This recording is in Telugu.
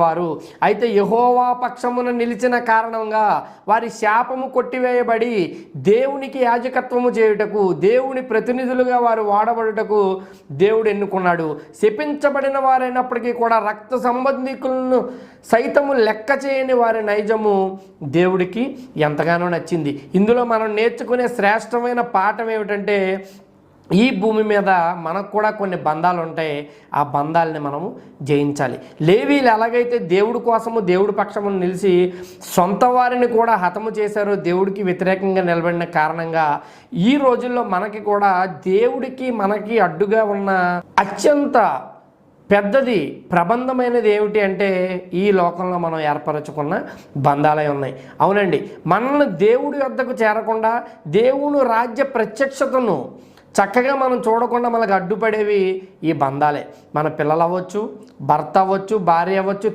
వారు అయితే యెహోవా పక్షమున నిలిచిన కారణంగా వారి శాపము కొట్టివేయబడి దేవునికి యాజకత్వము చేయుటకు, దేవుని ప్రతినిధులుగా వారు వాడబడుటకు దేవుడు ఎన్నుకున్నాడు. శపించబడిన వారైనప్పటికీ కూడా రక్త సంబంధికులను సైతము లెక్క చేయని వారి నైజము దేవుడికి ఎంతగానో నచ్చింది. ఇందులో మనం నేర్చుకునే శ్రేష్టమైన పాఠం ఏమిటంటే, ఈ భూమి మీద మనకు కూడా కొన్ని బంధాలు ఉంటాయి. ఆ బంధాలని మనము జయించాలి. లేవీలు ఎలాగైతే దేవుడి కోసము దేవుడి పక్షము నిలిచి సొంత వారిని కూడా హతము చేశారో, దేవుడికి వ్యతిరేకంగా నిలబడిన కారణంగా ఈ రోజుల్లో మనకి కూడా దేవుడికి మనకి అడ్డుగా ఉన్న అత్యంత పెద్దది ప్రబంధమైనది ఏమిటి అంటే, ఈ లోకంలో మనం ఏర్పరచుకున్న బంధాలే ఉన్నాయి. అవునండి, మనల్ని దేవుడి వద్దకు చేరకుండా దేవుని రాజ్య ప్రత్యక్షతను చక్కగా మనం చూడకుండా మనకు అడ్డుపడేవి ఈ బంధాలే. మన పిల్లలు అవ్వచ్చు, భర్త అవ్వచ్చు, భార్య అవ్వచ్చు,